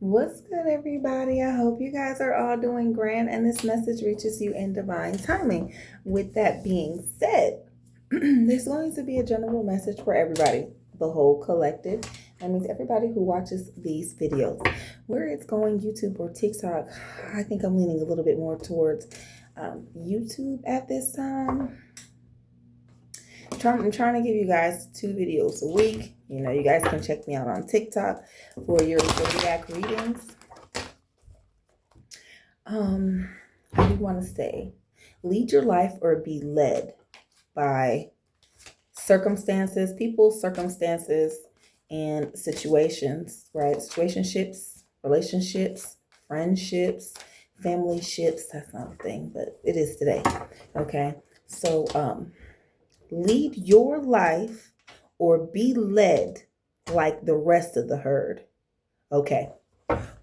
What's good, everybody? I hope you guys are all doing grand and this message reaches you in divine timing. With that being said, there's going to be a general message for everybody, the whole collective. That means everybody who watches these videos. Where it's going, YouTube or TikTok, I think I'm leaning a little bit more towards YouTube at this time. I'm trying to give you guys 2 videos a week. You guys can check me out on TikTok for your zodiac readings. I do want to say, lead your life or be led by circumstances, people's circumstances, and situations, right? Situationships, relationships, friendships, family ships. That's not a thing, but it is today. Okay. So, lead your life or be led like the rest of the herd. Okay.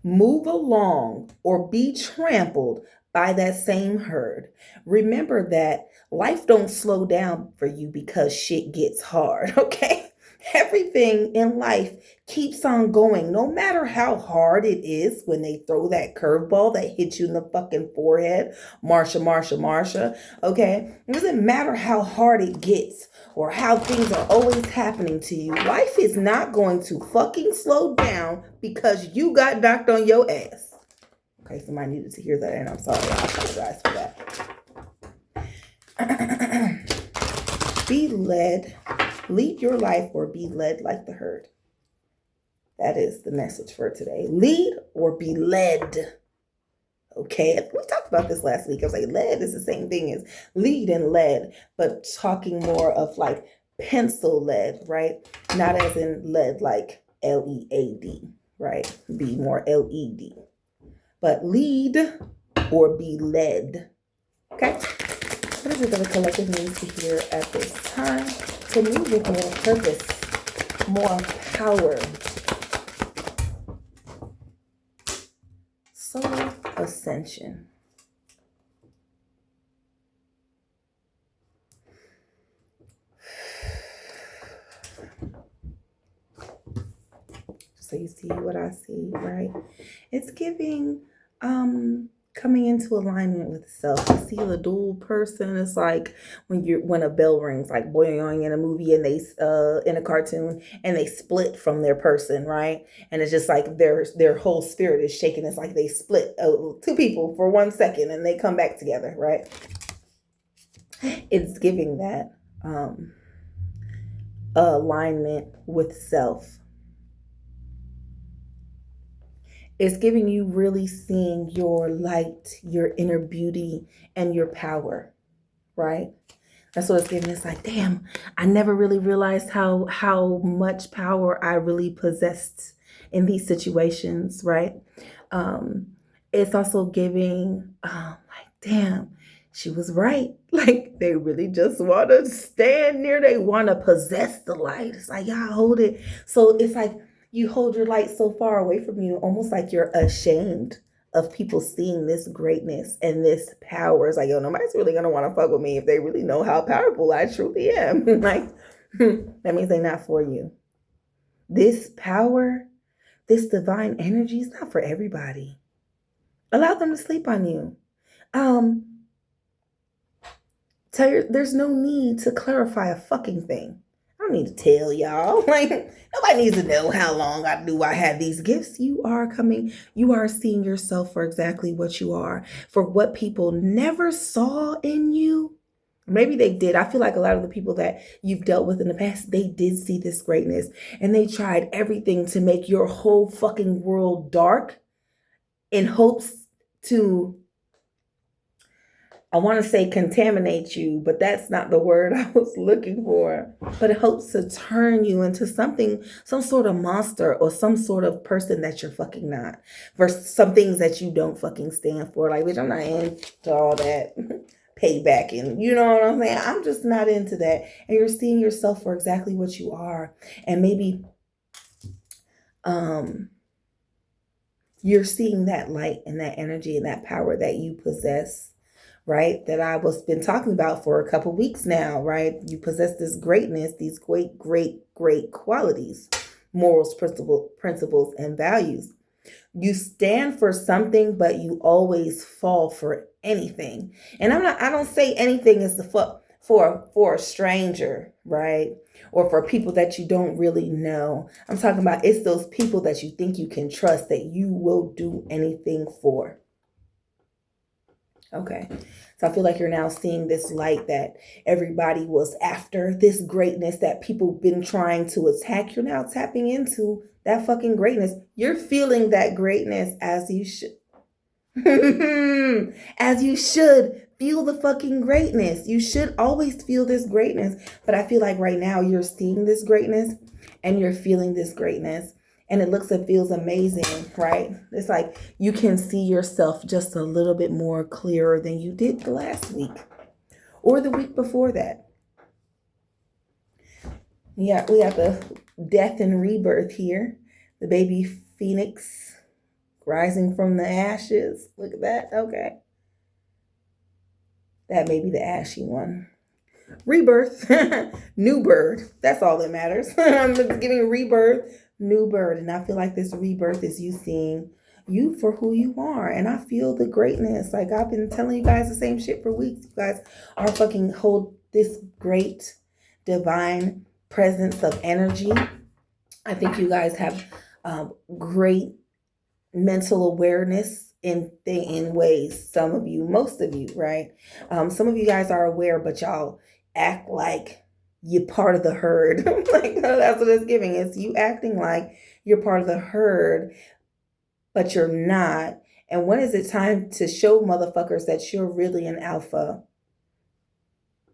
Move along or be trampled by that same herd. Remember that life don't slow down for you because shit gets hard, okay? Everything in life keeps on going, no matter how hard it is when they throw that curveball that hits you in the fucking forehead. Marsha, okay? It doesn't matter how hard it gets or how things are always happening to you. Life is not going to fucking slow down because you got knocked on your ass. Okay, somebody needed to hear that, and I'm sorry. I apologize for that. Be led. Lead your life or be led like the herd. That is the message for today. Lead or be led. Okay, we talked about this last week. I was like, led is the same thing as lead and led, but talking more of like pencil lead, right? Not as in lead like LEAD, right? Be more LED. But lead or be led. Okay? What is it that the collective needs to hear at this time to move with more purpose, more power? Soul ascension. So you see what I see, right? It's giving coming into alignment with self. You see the dual person. It's like when a bell rings, like boing in a movie and they in a cartoon and they split from their person, right? And it's just like their whole spirit is shaking. It's like they split 2 people for 1 second and they come back together, right? It's giving that alignment with self. It's giving you really seeing your light, your inner beauty, and your power, right? That's what it's giving. It's like, damn, I never really realized how much power I really possessed in these situations, right? It's also giving, like, damn, she was right. Like, they really just want to stand near, they want to possess the light. It's like, yeah, hold it. So it's like you hold your light so far away from you, almost like you're ashamed of people seeing this greatness and this power. It's like, yo, nobody's really gonna want to fuck with me if they really know how powerful I truly am. Like, that means they're not for you. This power, this divine energy is not for everybody. Allow them to sleep on you. There's no need to clarify a fucking thing. I don't need to tell y'all. Like, nobody needs to know how long I have these gifts. You are seeing yourself for exactly what you are, for what people never saw in you. Maybe they did. I feel like a lot of the people that you've dealt with in the past, they did see this greatness and they tried everything to make your whole fucking world dark in hopes to, I want to say contaminate you, but that's not the word I was looking for. But it hopes to turn you into something, some sort of monster or some sort of person that you're fucking not. For some things that you don't fucking stand for. Like, bitch, I'm not into all that payback and you know what I'm saying? I'm just not into that. And you're seeing yourself for exactly what you are. And maybe you're seeing that light and that energy and that power that you possess, right? That I was been talking about for a couple weeks now, right? You possess this greatness, these great qualities, morals, principles, and values. You stand for something, but you always fall for anything. And I don't say anything is the for a stranger, right? Or for people that you don't really know. I'm talking about it's those people that you think you can trust that you will do anything for. Okay. So I feel like you're now seeing this light that everybody was after, this greatness that people been trying to attack. You're now tapping into that fucking greatness. You're feeling that greatness as you should. As you should feel the fucking greatness. You should always feel this greatness. But I feel like right now you're seeing this greatness and you're feeling this greatness. And it looks and feels amazing, right? It's like you can see yourself just a little bit more clearer than you did last week or the week before that. Yeah, we have the death and rebirth here. The baby phoenix rising from the ashes. Look at that. Okay. That may be the ashy one. Rebirth. New bird. That's all that matters. I'm giving rebirth. New bird. And I feel like this rebirth is you seeing you for who you are. And I feel the greatness. Like I've been telling you guys the same shit for weeks. You guys are fucking hold this great divine presence of energy. I think you guys have great mental awareness in ways. Some of you, most of you, right? Some of you guys are aware, but y'all act like you're part of the herd. Like that's what it's giving. It's you acting like you're part of the herd, but you're not. And when is it time to show motherfuckers that you're really an alpha?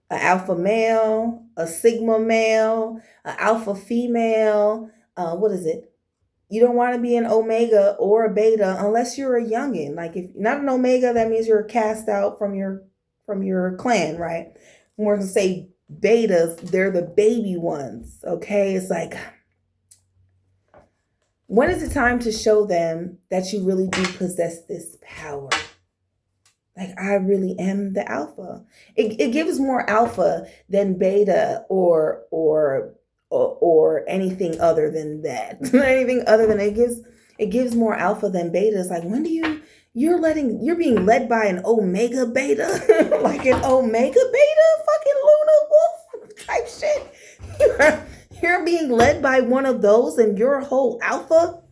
An alpha male, a sigma male, an alpha female. What is it? You don't want to be an omega or a beta unless you're a youngin. Like if you're not an omega, that means you're cast out from your clan, right? We're going to say betas, they're the baby ones, okay? It's like, when is it time to show them that you really do possess this power? Like, I really am the alpha. It gives more alpha than beta or anything other than that. Anything other than it gives more alpha than beta. It's like, when do you're being led by an omega beta? Like an omega beta fucking Luna Wolf type shit. You're being led by one of those and you're a whole alpha.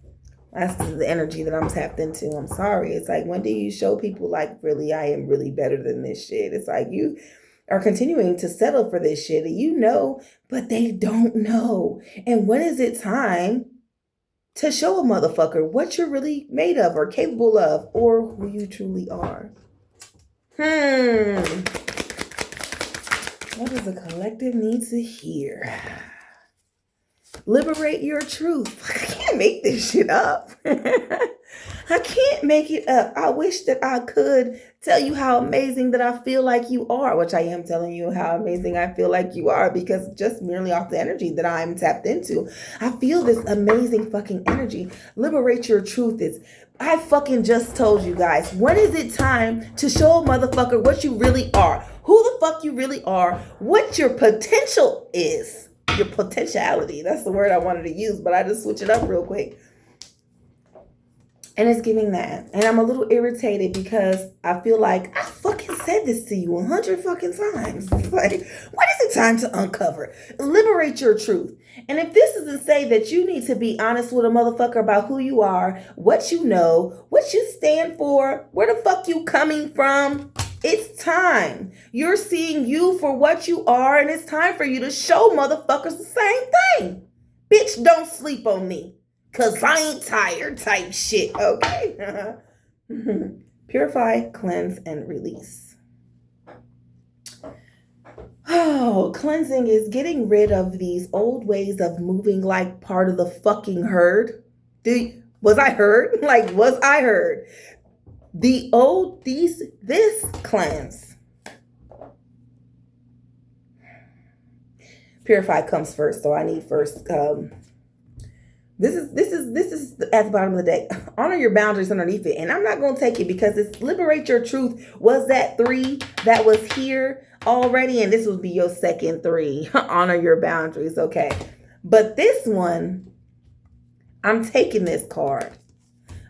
That's the energy that I'm tapped into. I'm sorry. It's like, when do you show people like, really, I am really better than this shit? It's like you are continuing to settle for this shit. You know, but they don't know. And when is it time to show a motherfucker what you're really made of or capable of or who you truly are? What does the collective need to hear? Liberate your truth. I can't make this shit up. I can't make it up. I wish that I could tell you how amazing that I feel like you are, which I am telling you how amazing I feel like you are, because just merely off the energy that I'm tapped into, I feel this amazing fucking energy. Liberate your truth is, I fucking just told you guys, when is it time to show a motherfucker what you really are? Who the fuck you really are, what your potential is. Your potentiality. That's the word I wanted to use, but I just switch it up real quick. And it's giving that. And I'm a little irritated because I feel like I fucking said this to you 100 fucking times. Like, when is it time to uncover? Liberate your truth. And if this is to say that you need to be honest with a motherfucker about who you are, what you know, what you stand for, where the fuck you coming from, it's time. You're seeing you for what you are, and it's time for you to show motherfuckers the same thing. Bitch, don't sleep on me, because I ain't tired type shit, okay? Purify, cleanse, and release. Oh, cleansing is getting rid of these old ways of moving like part of the fucking herd. Was I heard? Like, was I heard? This cleanse. Purify comes first, so I need first. This is at the bottom of the deck. Honor your boundaries underneath it, and I'm not gonna take it because it's liberate your truth. Was that 3 that was here already, and this would be your second 3. Honor your boundaries, okay? But this one, I'm taking this card.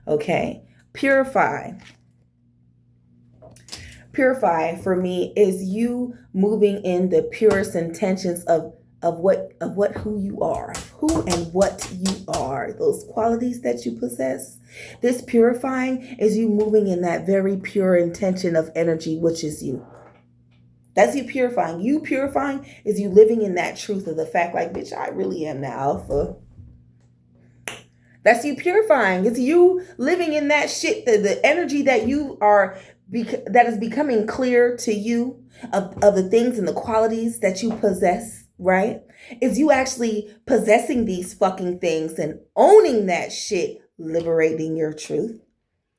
Okay. Purify. Purify for me is you moving in the purest intentions of who you are, who and what you are, those qualities that you possess. This purifying is you moving in that very pure intention of energy, which is you. That's you purifying. You purifying is you living in that truth of the fact, like, bitch, I really am the alpha. That's you purifying. It's you living in that shit, the energy that you are, that is becoming clear to you of the things and the qualities that you possess, right? Is you actually possessing these fucking things and owning that shit, liberating your truth.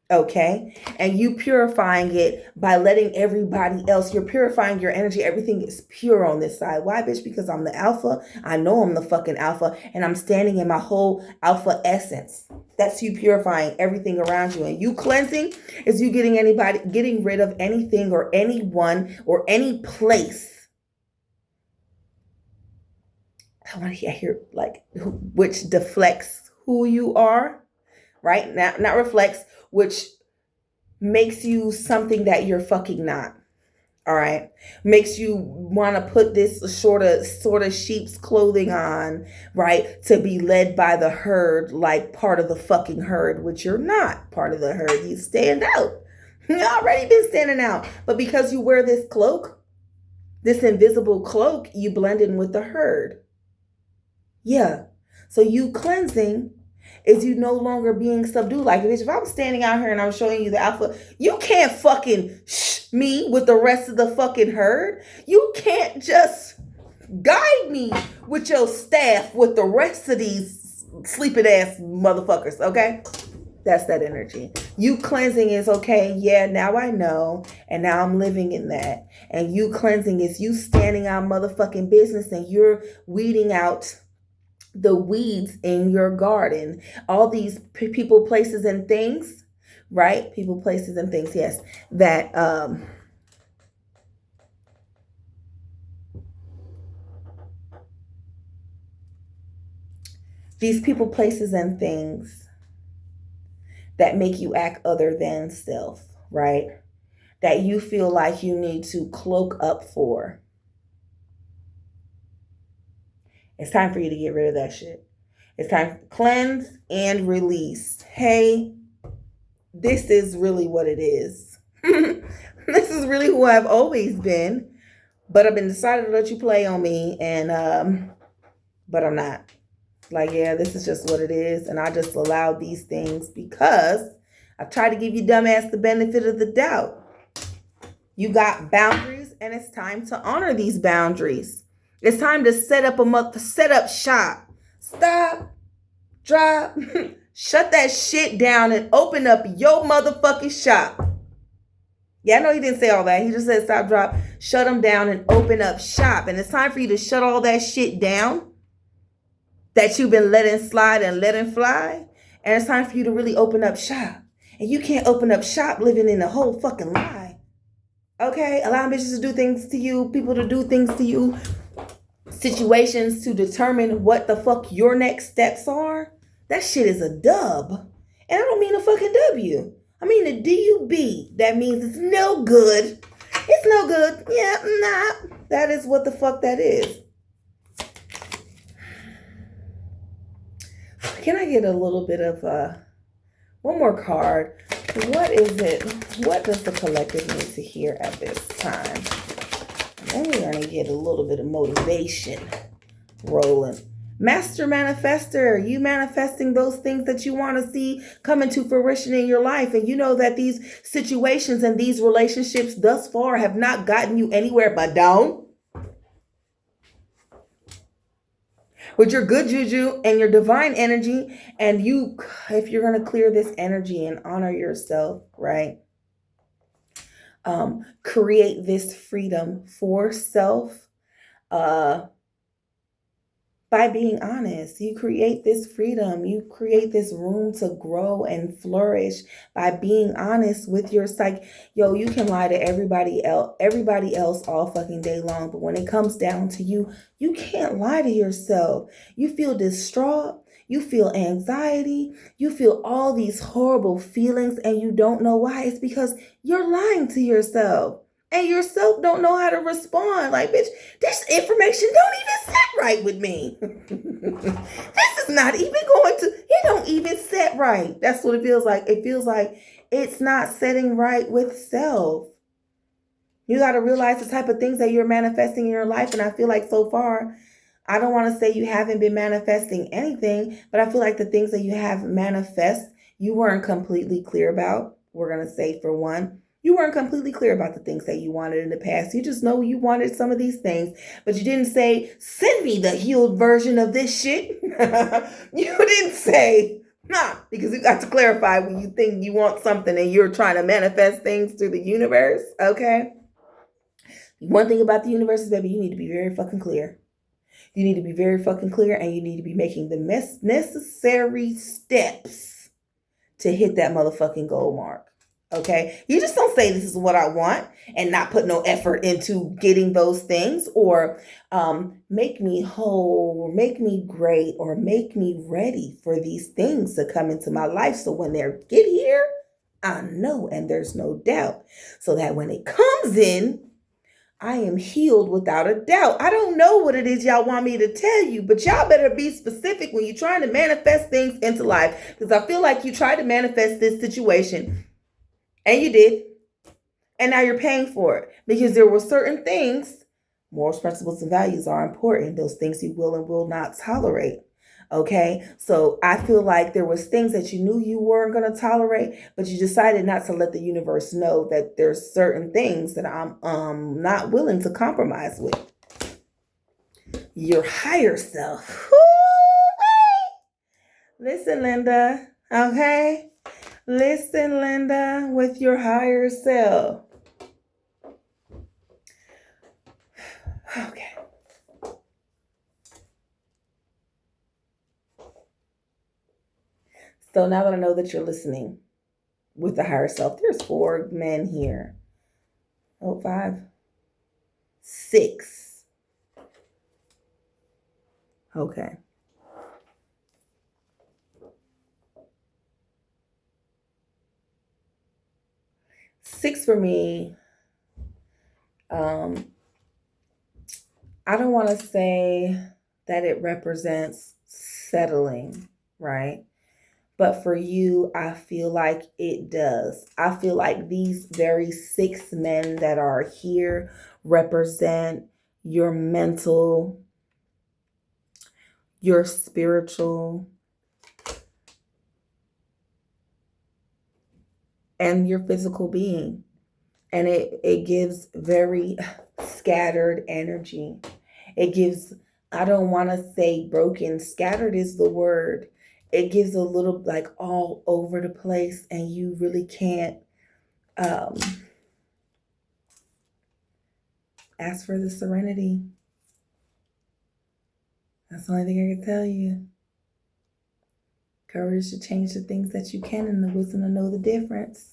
Okay. And you purifying it by letting everybody else, you're purifying your energy. Everything is pure on this side. Why, bitch? Because I'm the alpha. I know I'm the fucking alpha and I'm standing in my whole alpha essence. That's you purifying everything around you. And you cleansing is you getting rid of anything or anyone or any place. I want to hear like which deflects who you are, right? Not reflects, which makes you something that you're fucking not. All right. Makes you want to put this sort of sheep's clothing on, right? To be led by the herd, like part of the fucking herd, which you're not part of the herd. You stand out. You already been standing out. But because you wear this cloak, this invisible cloak, you blend in with the herd. Yeah. So you cleansing is you no longer being subdued. Like, bitch, if I'm standing out here and I'm showing you the alpha, you can't fucking me with the rest of the fucking herd. You can't just guide me with your staff with the rest of these sleeping ass motherfuckers, okay? That's that energy. You cleansing is, okay, yeah, now I know, and now I'm living in that. And you cleansing is you standing out motherfucking business and you're weeding out the weeds in your garden. All these people, places, and things, right? People, places, and things, yes, that these people, places, and things that make you act other than self, right? That you feel like you need to cloak up for. It's time for you to get rid of that shit. It's time to cleanse and release. Hey, this is really what it is. This is really who I've always been, but I've been decided to let you play on me, and but I'm not. Like, yeah, this is just what it is, and I just allowed these things because I tried to give you dumbass the benefit of the doubt. You got boundaries, and it's time to honor these boundaries. It's time to set up shop. Stop, drop, shut that shit down and open up your motherfucking shop. Yeah, I know he didn't say all that. He just said stop, drop, shut them down and open up shop. And it's time for you to shut all that shit down that you've been letting slide and letting fly. And it's time for you to really open up shop. And you can't open up shop living in a whole fucking lie. Okay? Allowing bitches to do things to you, people to do things to you, situations to determine what the fuck your next steps are. That shit is a dub. And I don't mean a fucking W. I mean a D-U-B. That means it's no good. It's no good. Yeah, nah. That is what the fuck that is. Can I get a little bit of one more card? What is it? What does the collective need to hear at this time? And we're going to get a little bit of motivation rolling. Master manifester, you manifesting those things that you want to see come into fruition in your life. And you know that these situations and these relationships thus far have not gotten you anywhere but down. With your good juju and your divine energy, and you, if you're going to clear this energy and honor yourself, right? Create this freedom for self, by being honest. You create this freedom. You create this room to grow and flourish by being honest with your psyche. Yo, you can lie to everybody else all fucking day long, but when it comes down to you, you can't lie to yourself. You feel distraught. You feel anxiety. You feel all these horrible feelings and you don't know why. It's because you're lying to yourself. And yourself don't know how to respond. Like, bitch, this information don't even sit right with me. This is not even going to, it don't even set right. That's what it feels like. It feels like it's not setting right with self. You got to realize the type of things that you're manifesting in your life. And I feel like so far, I don't want to say you haven't been manifesting anything, but I feel like the things that you have manifest, you weren't completely clear about. We're going to say, for one, you weren't completely clear about the things that you wanted in the past. You just know you wanted some of these things, but you didn't say, send me the healed version of this shit. You didn't say, nah, because you got to clarify when you think you want something and you're trying to manifest things through the universe, okay? One thing about the universe is, baby, you need to be very fucking clear. You need to be very fucking clear, and you need to be making the necessary steps to hit that motherfucking goal mark. Okay? You just don't say this is what I want and not put no effort into getting those things, or make me whole, or make me great, or make me ready for these things to come into my life. So when they get here, I know, and there's no doubt. So that when it comes in, I am healed without a doubt. I don't know what it is y'all want me to tell you, but y'all better be specific when you're trying to manifest things into life. Because I feel like you tried to manifest this situation, and you did. And now you're paying for it. Because there were certain things, morals, principles, and values are important. Those things you will and will not tolerate. Okay, so I feel like there was things that you knew you weren't going to tolerate, but you decided not to let the universe know that there's certain things that I'm not willing to compromise with. Your higher self. Listen, Linda. Okay, listen, Linda, with your higher self. Okay. So now that I know that you're listening with the higher self, there's 4 men here. Oh, 5, 6. Okay. Six for me. I don't want to say that it represents settling, right? But for you, I feel like it does. I feel like these very 6 men that are here represent your mental, your spiritual, and your physical being. And it gives very scattered energy. It gives, I don't want to say broken, scattered is the word. It gives a little like all over the place, and you really can't ask for the serenity. That's the only thing I can tell you. Courage to change the things that you can, and the wisdom to know the difference.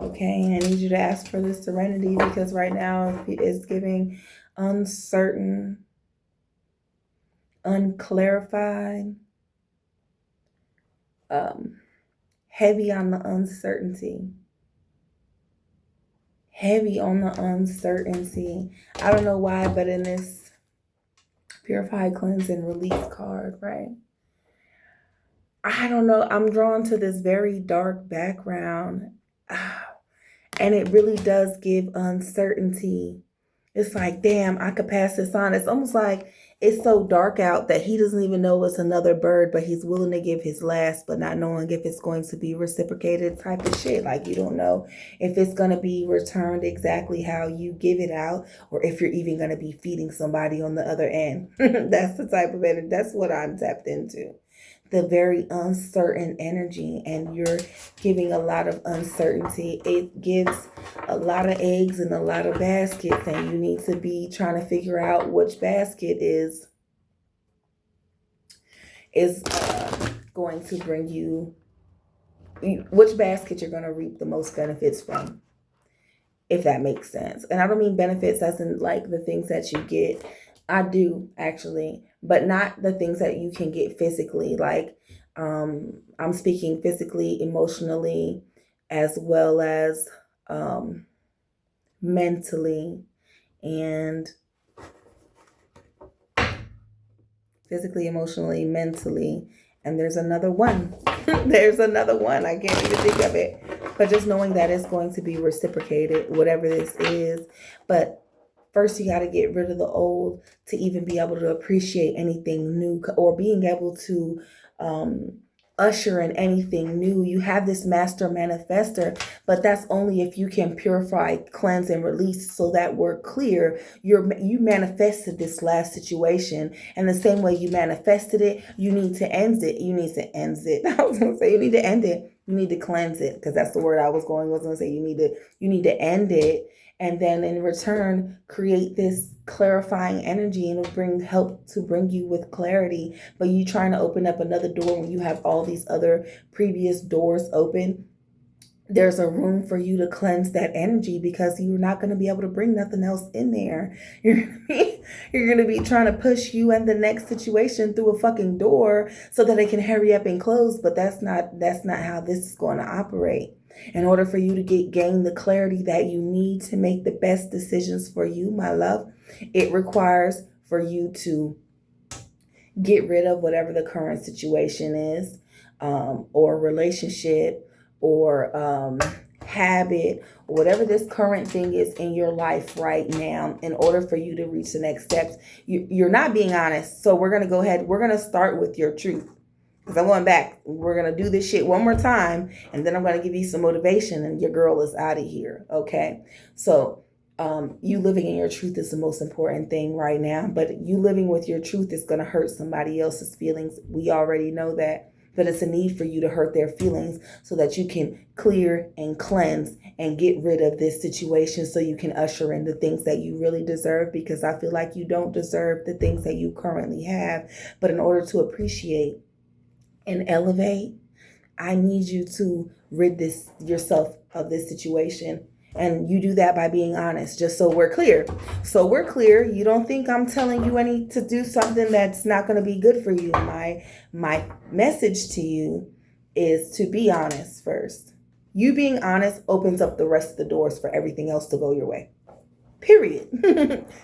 Okay, and I need you to ask for the serenity, because right now it's giving uncertain, unclarified, heavy on the uncertainty. Heavy on the uncertainty. I don't know why, but in this Purify, Cleanse, and Release card, right? I don't know. I'm drawn to this very dark background. And it really does give uncertainty. It's like, damn, I could pass this on. It's almost like it's so dark out that he doesn't even know it's another bird, but he's willing to give his last, but not knowing if it's going to be reciprocated type of shit. Like, you don't know if it's going to be returned exactly how you give it out, or if you're even going to be feeding somebody on the other end. That's the type of energy. That's what I'm tapped into. The very uncertain energy, and you're giving a lot of uncertainty. It gives a lot of eggs in a lot of baskets, and you need to be trying to figure out which basket is going to bring you, which basket you're going to reap the most benefits from, if that makes sense. And I don't mean benefits as in like the things that you get I do actually, but not the things that you can get physically. Like, I'm speaking physically, emotionally, as well as um, mentally, and physically, emotionally, mentally. And there's another one. There's another one. I can't even think of it. But just knowing that it's going to be reciprocated, whatever this is. But first, you got to get rid of the old to even be able to appreciate anything new, or being able to um, usher in anything new. You have this master manifester, but that's only if you can purify, cleanse, and release. So that we're clear, you manifested this last situation, and the same way you manifested it, you need to end it. You need to end it. I was gonna say you need to end it. You need to cleanse it, because that's the word I was gonna say. You need to end it, and then in return create this clarifying energy, and it'll help to bring you with clarity. But you trying to open up another door when you have all these other previous doors open, there's a room for you to cleanse that energy, because you're not going to be able to bring nothing else in there. You're going to be trying to push you and the next situation through a fucking door so that it can hurry up and close. But that's not how this is going to operate. In order for you to gain the clarity that you need to make the best decisions for you, my love, it requires for you to get rid of whatever the current situation is, or relationship, or habit, or whatever this current thing is in your life right now. In order for you to reach the next steps, you're not being honest. So we're going to go ahead. We're going to start with your truth, because I'm going back. We're going to do this shit one more time, and then I'm going to give you some motivation, and your girl is out of here. Okay. So you living in your truth is the most important thing right now. But you living with your truth is going to hurt somebody else's feelings. We already know that. But it's a need for you to hurt their feelings so that you can clear and cleanse and get rid of this situation, so you can usher in the things that you really deserve. Because I feel like you don't deserve the things that you currently have. But in order to appreciate and elevate, I need you to rid yourself of this situation. And you do that by being honest, just so we're clear. So we're clear. You don't think I'm telling you to do something that's not going to be good for you. My message to you is to be honest first. You being honest opens up the rest of the doors for everything else to go your way. Period.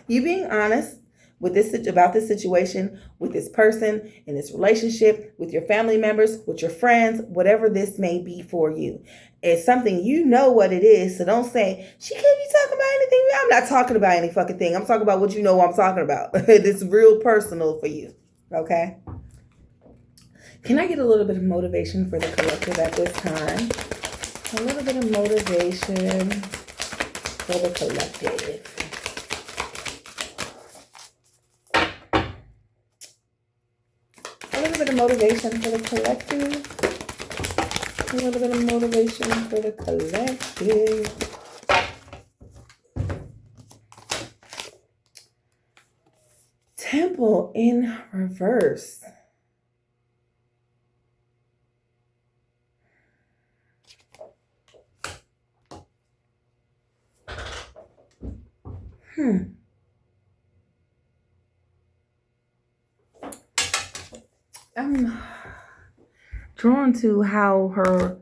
You being honest with about this situation, with this person, in this relationship, with your family members, with your friends, whatever this may be for you. It's something you know what it is. So don't say, she can't be talking about anything. I'm not talking about any fucking thing. I'm talking about what you know I'm talking about. It's real personal for you. Okay? Can I get a little bit of motivation for the collective at this time? A little bit of motivation for the collective. A little bit of motivation for the collective. A little bit of motivation for the collective. Temple in reverse. I'm drawn to how her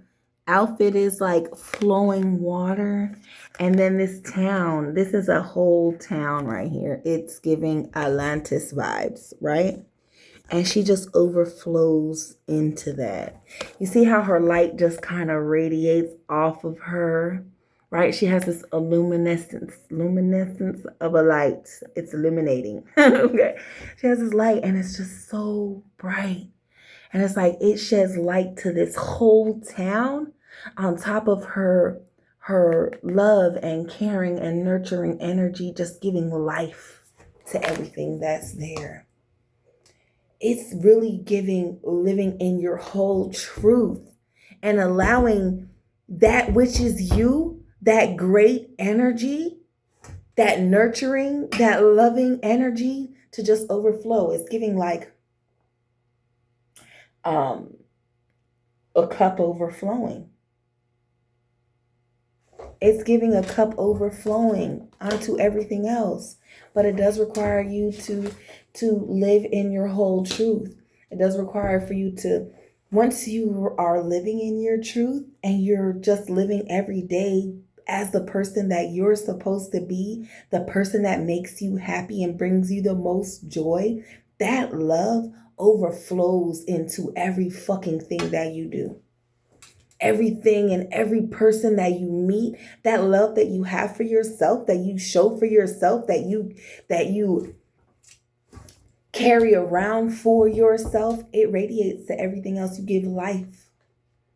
outfit is like flowing water. And then this is a whole town right here. It's giving Atlantis vibes, right? And she just overflows into that. You see how her light just kind of radiates off of her, right? She has this luminescence of a light. It's illuminating. Okay. She has this light, and it's just so bright. And it's like it sheds light to this whole town on top of her love and caring and nurturing energy, just giving life to everything that's there. It's really living in your whole truth and allowing that which is you, that great energy, that nurturing, that loving energy to just overflow. It's giving like a cup overflowing. It's giving a cup overflowing onto everything else. But it does require you to live in your whole truth. It does require for you to, once you are living in your truth and you're just living every day as the person that you're supposed to be, the person that makes you happy and brings you the most joy, that love overflows into every fucking thing that you do. Everything and every person that you meet, that love that you have for yourself, that you show for yourself, that you carry around for yourself, it radiates to everything else. You give life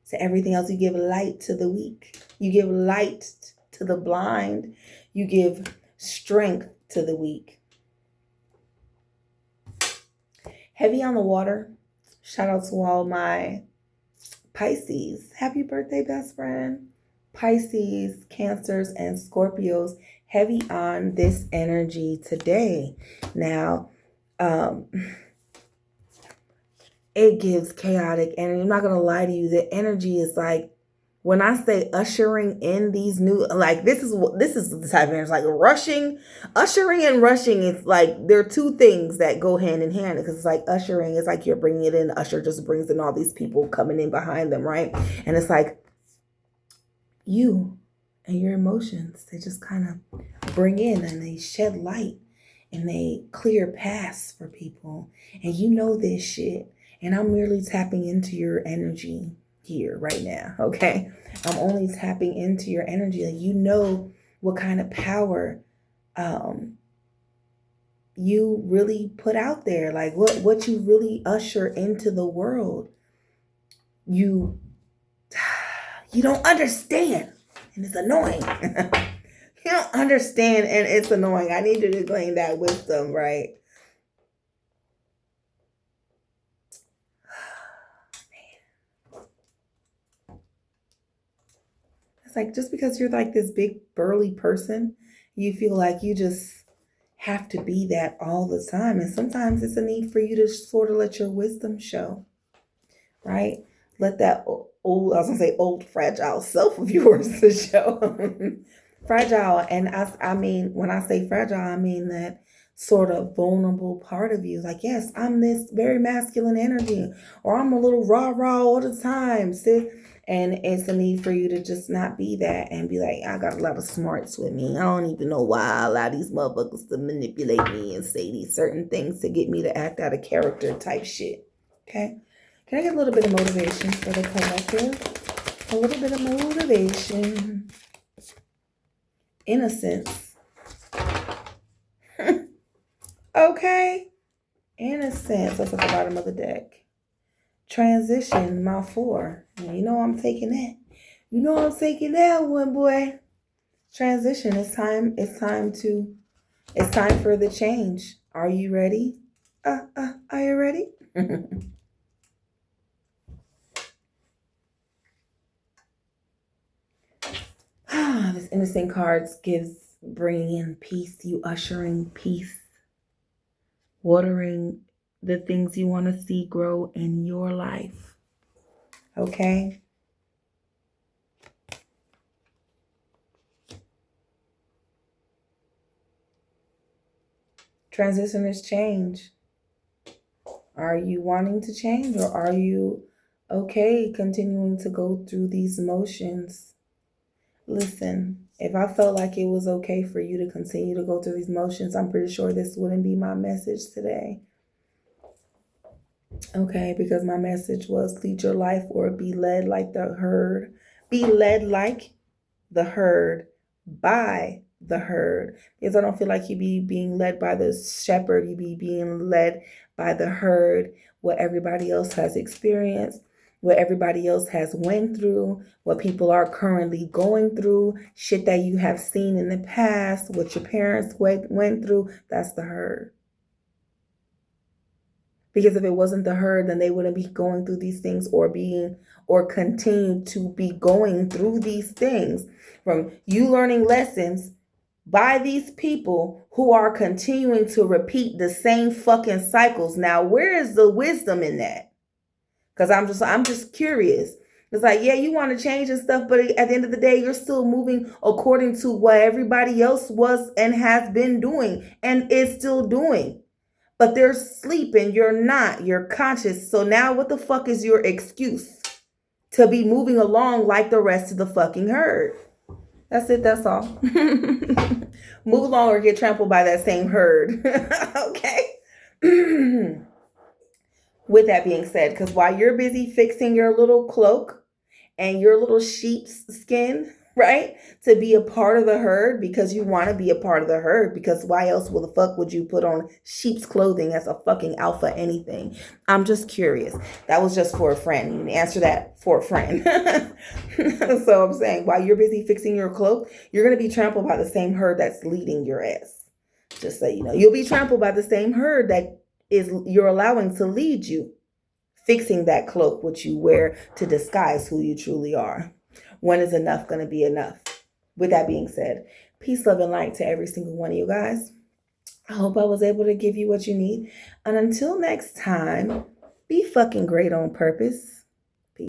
to everything else. You give light to the weak. You give light to the blind. You give strength to the weak. Heavy on the water. Shout out to all my Pisces. Happy birthday, best friend. Pisces, Cancers, and Scorpios. Heavy on this energy today. Now, it gives chaotic energy. I'm not going to lie to you. The energy is like, when I say ushering in these new, like this is the type of energy, like ushering and rushing. It's like, there are two things that go hand in hand, because it's like ushering is like you're bringing it in. The usher just brings in all these people coming in behind them, right? And it's like you and your emotions, they just kind of bring in and they shed light and they clear paths for people. And you know this shit. And I'm merely tapping into your energy here right now, okay? I'm only tapping into your energy. Like, you know what kind of power you really put out there, like what you really usher into the world. You don't understand, and it's annoying. You don't understand, and it's annoying. I need you to gain that wisdom, right? It's like, just because you're like this big burly person, you feel like you just have to be that all the time. And sometimes it's a need for you to sort of let your wisdom show, right? Let that old, I was gonna say old fragile self of yours to show. Fragile. And I mean, when I say fragile, I mean that sort of vulnerable part of you. Like, yes, I'm this very masculine energy, or I'm a little rah all the time, sis. And it's a need for you to just not be that and be like, I got a lot of smarts with me. I don't even know why I allow these motherfuckers to manipulate me and say these certain things to get me to act out of character type shit. Okay? Can I get a little bit of motivation for the collective? A little bit of motivation. Innocence. Okay. Innocence. That's at the bottom of the deck. Transition, mile 4. You know I'm taking that. You know I'm taking that one, boy. Transition. It's time for the change. Are you ready? Are you ready? This innocent cards gives bringing in peace. You ushering peace. Watering the things you want to see grow in your life. Okay? Transition is change. Are you wanting to change, or are you okay continuing to go through these motions? Listen, if I felt like it was okay for you to continue to go through these motions, I'm pretty sure this wouldn't be my message today. Okay, because my message was lead your life or be led like the herd. Be led like the herd by the herd. Because I don't feel like you be being led by the shepherd. You be being led by the herd, what everybody else has experienced, what everybody else has went through, what people are currently going through, shit that you have seen in the past, what your parents went through. That's the herd. Because if it wasn't the herd, then they wouldn't be going through these things or continue to be going through these things. From you learning lessons by these people who are continuing to repeat the same fucking cycles. Now, where is the wisdom in that? Because I'm just curious. It's like, yeah, you want to change and stuff, but at the end of the day, you're still moving according to what everybody else was and has been doing and is still doing. But they're sleeping, you're not, you're conscious. So now what the fuck is your excuse to be moving along like the rest of the fucking herd? That's it, that's all. Move along or get trampled by that same herd. Okay? With that being said, because while you're busy fixing your little cloak and your little sheep's skin, right, to be a part of the herd because you want to be a part of the herd, because why else the fuck would you put on sheep's clothing as a fucking alpha anything? I'm just curious. That was just for a friend. You can answer that for a friend. So I'm saying, while you're busy fixing your cloak, you're going to be trampled by the same herd that's leading your ass. Just so you know, you'll be trampled by the same herd that you're allowing to lead you, fixing that cloak which you wear to disguise who you truly are. When is enough going to be enough? With that being said, peace, love, and light to every single one of you guys. I hope I was able to give you what you need. And until next time, be fucking great on purpose.